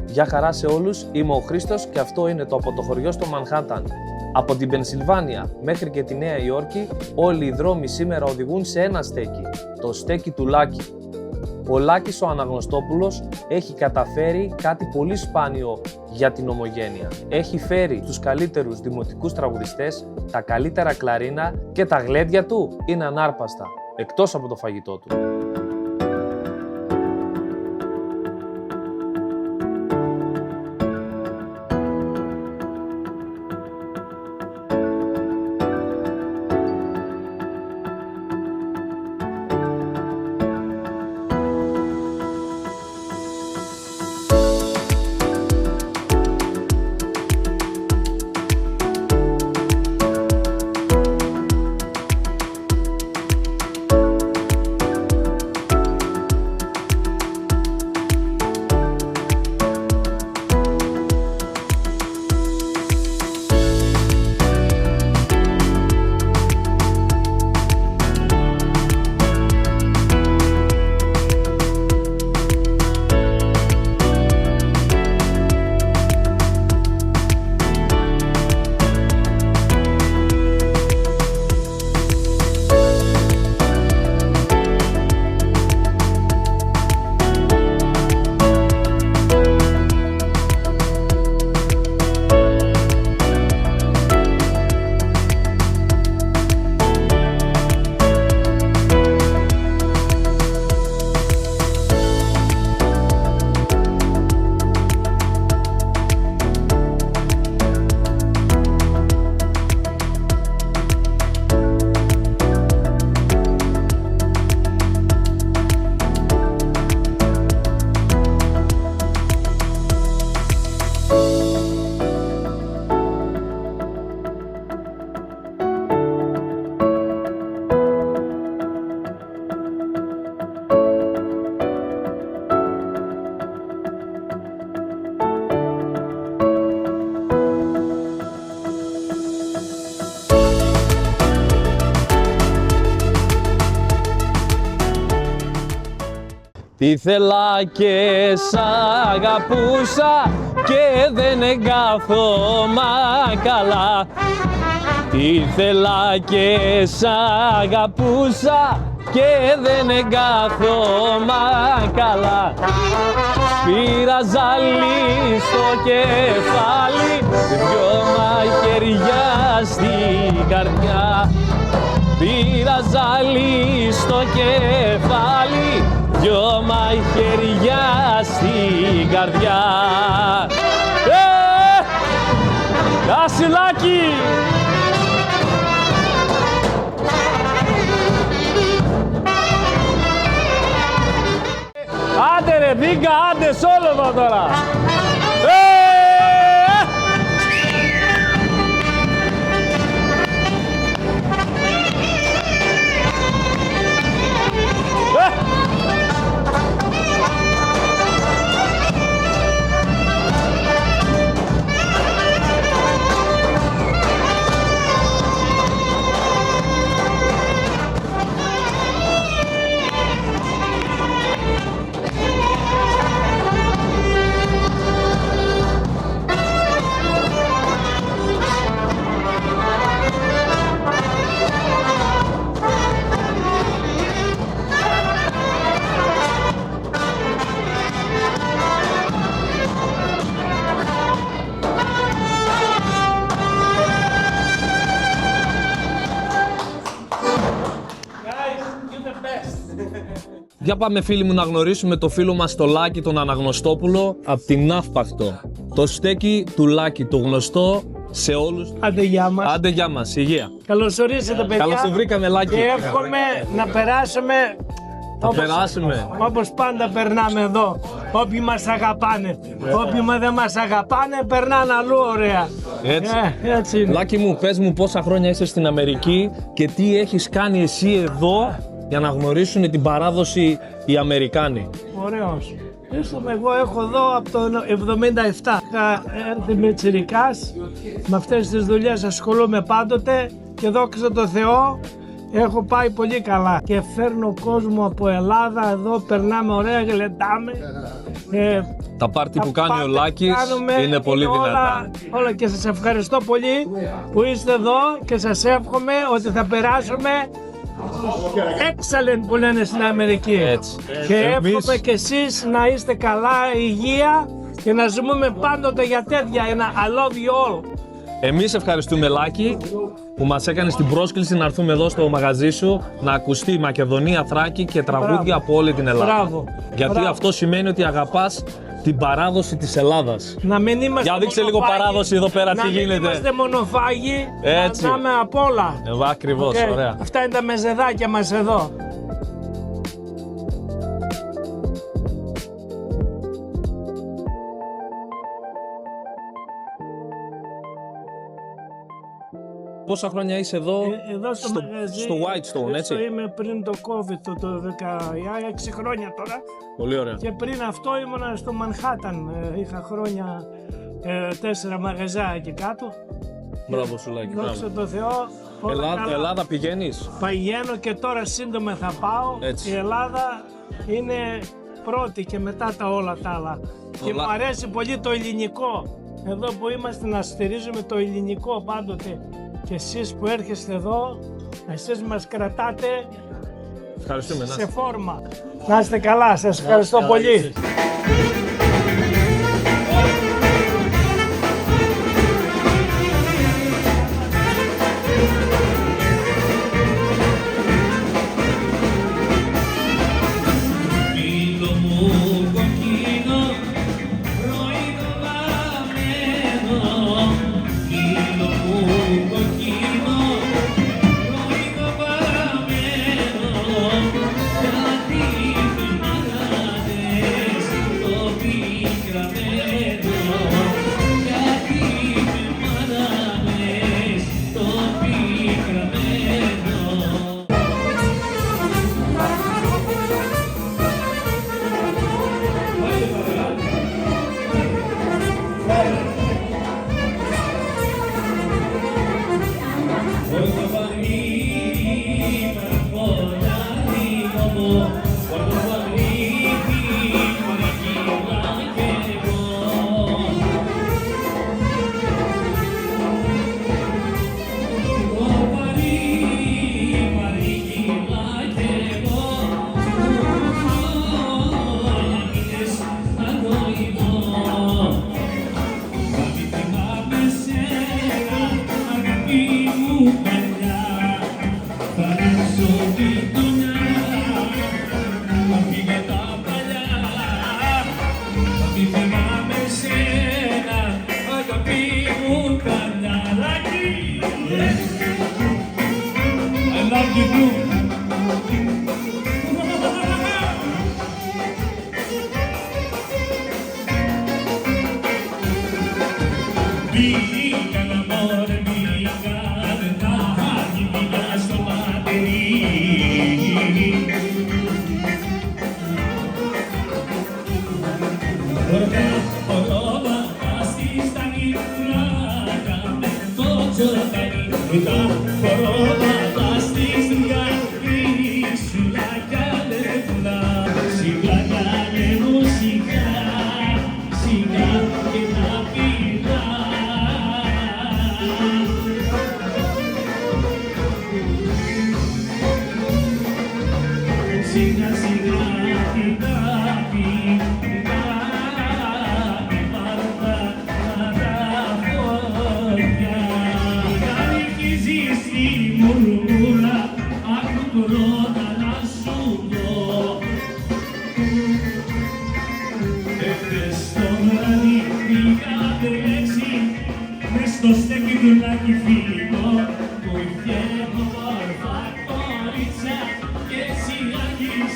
Γεια χαρά σε όλους, είμαι ο Χρήστος και αυτό είναι το Από το χωριό στο Μανχάταν. Από την Πενσιλβάνια μέχρι και τη Νέα Υόρκη, όλοι οι δρόμοι σήμερα οδηγούν σε ένα στέκι, το στέκι του Λάκη. Ο Λάκης ο Αναγνωστόπουλος έχει καταφέρει κάτι πολύ σπάνιο για την ομογένεια. Έχει φέρει τους καλύτερους δημοτικούς τραγουδιστές, τα καλύτερα κλαρίνα και τα γλέντια του είναι ανάρπαστα, εκτός από το φαγητό του. Ήθελα και σ' αγαπούσα και δεν εγκάθωμα καλά. Ήθελα και σ' αγαπούσα και δεν εγκάθωμα καλά. Πήρα ζαλί στο κεφάλι, δυο μαχαιριά στην καρδιά. Πήρα ζαλί στο κεφάλι, δυο μαχαιριά στην καρδιά. Γεια Λάκη! Άντε ρε Δίγκα, άντε σόλωμα τώρα! Για πάμε φίλοι μου να γνωρίσουμε το φίλο μας το Λάκη τον Αναγνωστόπουλο από την Ναύπακτο. Το στέκι του Λάκη, το γνωστό σε όλους. Άντε γεια μας. Άντε γεια μας, υγεία. Καλώς ορίσατε παιδιά. Καλώς το βρήκαμε Λάκη. Και εύχομαι να περάσουμε Θα περάσουμε. Όπως πάντα περνάμε εδώ, όποιοι μας αγαπάνε. Όποιοι δεν μας αγαπάνε, περνάνε αλλού ωραία. Έτσι. Έτσι είναι. Λάκη μου, πες μου πόσα χρόνια είσαι στην Αμερική και τι έχεις κάνει εσύ εδώ για να γνωρίσουν την παράδοση οι Αμερικάνοι. Ωραίος. Εγώ έχω εδώ από το 77. Είχα έρθει με τσιρικάς, με αυτές τις δουλειές ασχολούμαι πάντοτε και δόξα τω Θεώ έχω πάει πολύ καλά και φέρνω κόσμο από Ελλάδα, εδώ περνάμε ωραία, γλεντάμε. Τα πάρτι που κάνει ο Λάκης είναι πολύ δυνατά. Όλα και σας ευχαριστώ πολύ που είστε εδώ και σας εύχομαι ότι θα περάσουμε excellent που λένε στην Αμερική. Έτσι. Και εύχομαι και εσείς να είστε καλά, υγεία και να ζούμε πάντοτε για τέτοια. Ένα I love you all. Εμείς ευχαριστούμε Λάκη που μας έκανες την πρόσκληση να έρθουμε εδώ στο μαγαζί σου να ακουστεί η Μακεδονία, Θράκη και τραγούδια από όλη την Ελλάδα. Μπράβο. Γιατί αυτό σημαίνει ότι αγαπάς την παράδοση της Ελλάδας. Να μην είμαστε Για δείξε λίγο παράδοση εδώ πέρα τι γίνεται. Να μην είμαστε μονοφάγοι, Έτσι. να δάμε απ' όλα. Ακριβώς, ωραία. Αυτά είναι τα μεζεδάκια μας εδώ. Πόσα χρόνια είσαι εδώ, Εδώ στο μαγαζί, στο Whitestone, έτσι. Είμαι πριν το COVID το 16 χρόνια τώρα. Πολύ ωραία. Και πριν αυτό ήμουνα στο Μανχάταν. Είχα χρόνια 4 μαγαζιά εκεί κάτω. Μπράβο σου Λάκη. Δόξα τω Θεώ. Ελλάδα πηγαίνεις. Πηγαίνω και τώρα σύντομα θα πάω. Έτσι. Η Ελλάδα είναι πρώτη και μετά τα όλα τα άλλα. Και μου αρέσει πολύ το ελληνικό. Εδώ που είμαστε να στηρίζουμε το ελληνικό πάντοτε. Και εσείς που έρχεστε εδώ, εσείς μας κρατάτε σε φόρμα. Να είστε καλά, σας ευχαριστώ πολύ.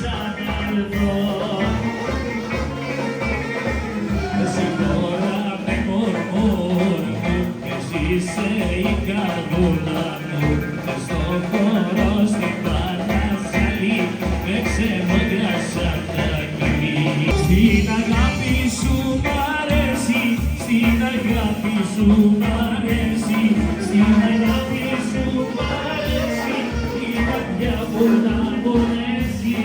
Sun. βρω. Εσύ τώρα με μορμόρι μου, εσύ είσαι η καρδούλα μου. Και στο χώρο στην Πανασαλή με ξεμόντρασαν τα κυλί. Στην αγάπη σου μ' αρέσει, στην αγάπη σου μ' αρέσει, στην αγάπη σου μ' αρέσει, η καρδιά μου να μπορέσει.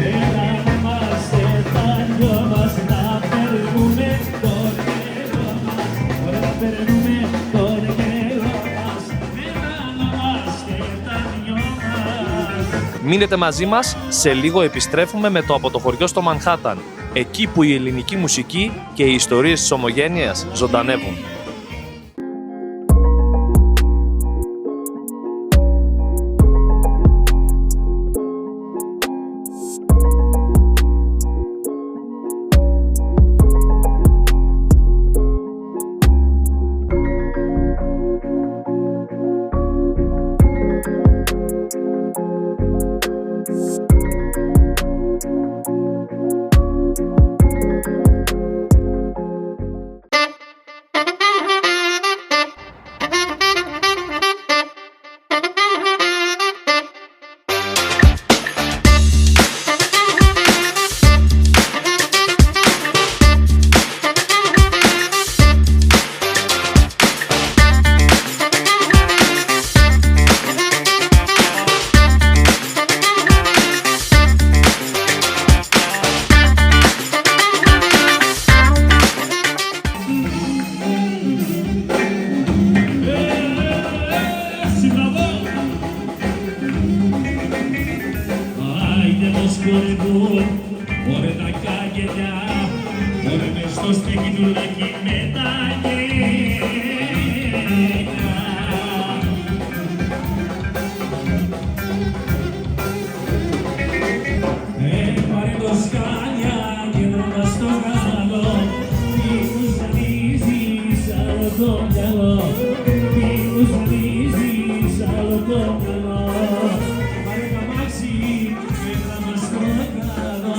Έλα να είμαστε τα δυο μας, να περνούμε τον καιρό μας, να περνούμε τον καιρό μας, έλα να είμαστε τα δυο μας. Μείνετε μαζί μας, σε λίγο επιστρέφουμε με το Από το χωριό στο Μανχάταν, εκεί που η ελληνική μουσική και οι ιστορίες της ομογένειας ζωντανεύουν. Ωραία τα κάγελια, ωραία μες στο στέκι του λάκι με τα γέλια. Πάρε το σκάλια και δράμα στο γάλο, μη μου ζαλίζεις άλλο το μυαλό, μη μου ζαλίζεις άλλο το μυαλό. Πάρε τα μάξι και δράμα στο γάλο.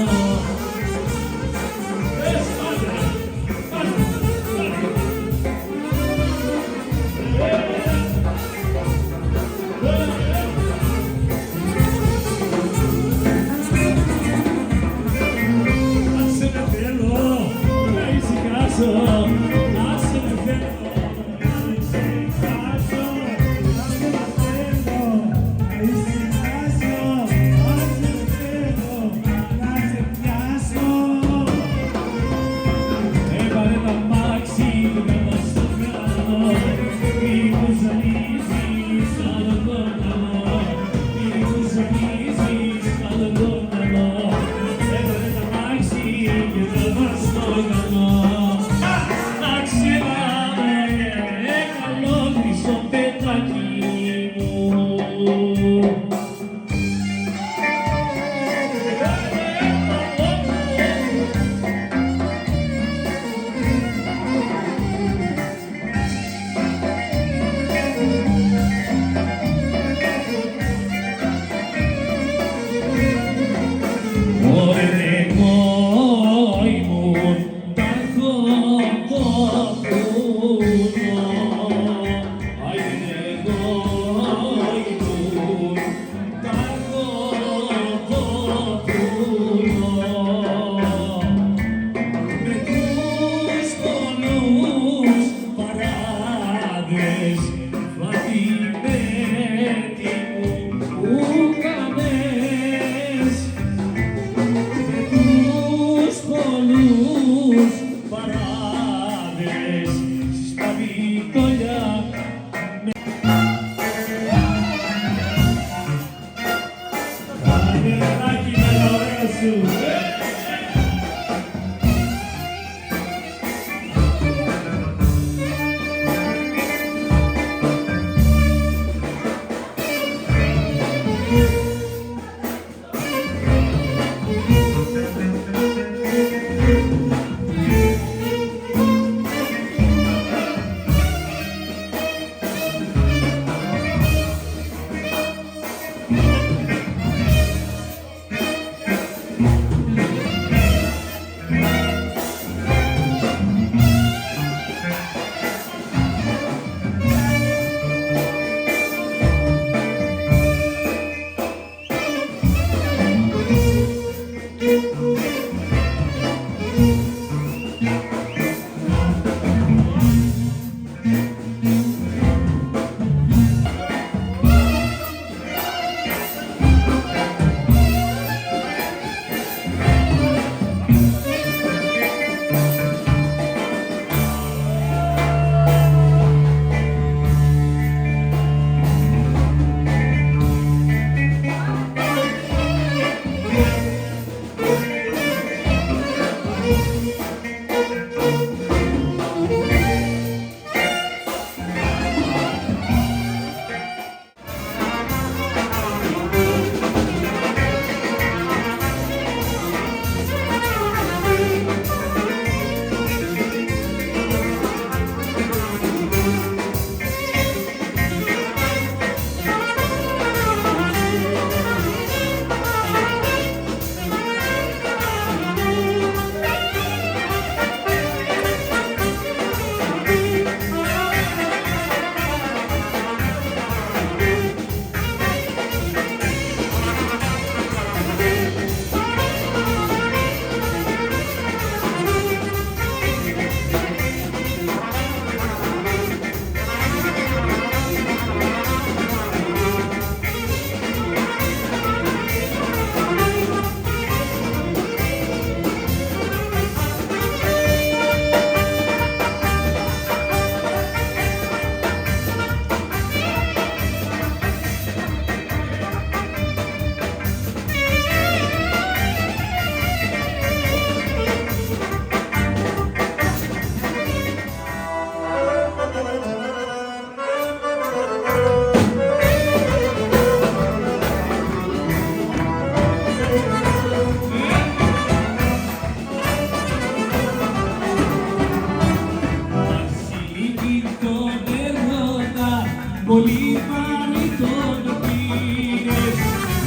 Πολύ βαρύτον πήρες,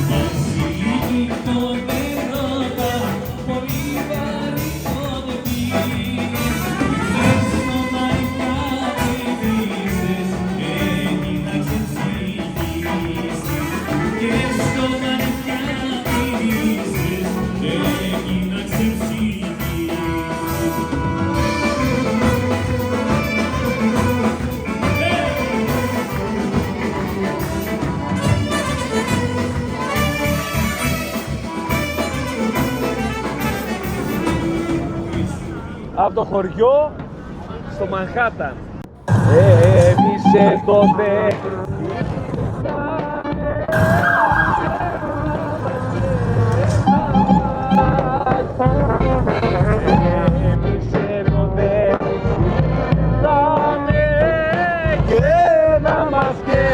Βασιλική τον έρωτα, πολύ βαρύτον πήρες. Και στο μαρκάδι βρίσκες, έγινα ξεψυχήσεις. Και στο μαρκάδι βρίσκες, έγινα ξεψυχήσεις. Από το χωριό στο Μανχάταν. Έμισε το δε. Έμισε το δε. Δάμε και να μας και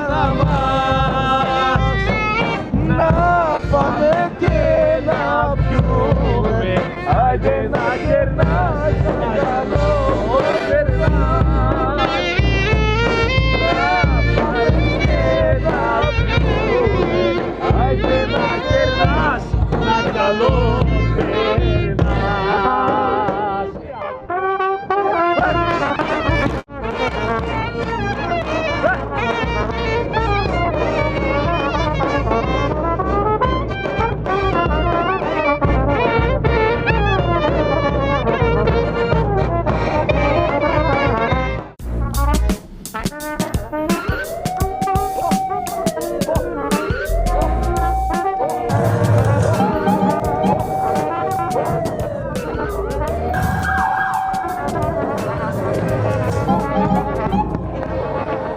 να μας. Να πάμε και να πιούμε. Άιντε να κερνάς, να καλό περνάς. Να πάμε και να πιούμε. Άιντε να κερνάς, να καλό περνάς.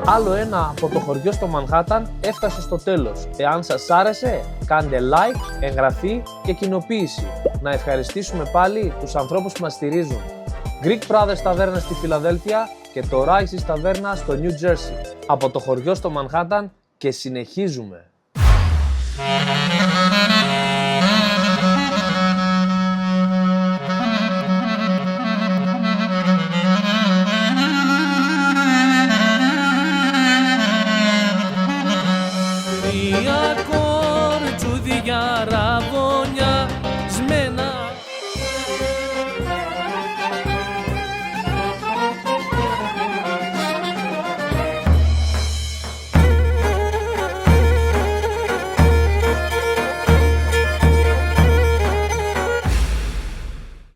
Άλλο ένα από το χωριό στο Μανχάταν έφτασε στο τέλος. Εάν σας άρεσε, κάντε like, εγγραφή και κοινοποίηση. Να ευχαριστήσουμε πάλι τους ανθρώπους που μας στηρίζουν. Greek Brothers Ταβέρνα στη Φιλαδέλφια και το Rice's Ταβέρνα στο New Jersey. Από το χωριό στο Μανχάταν και συνεχίζουμε. Τρία κορτσούδια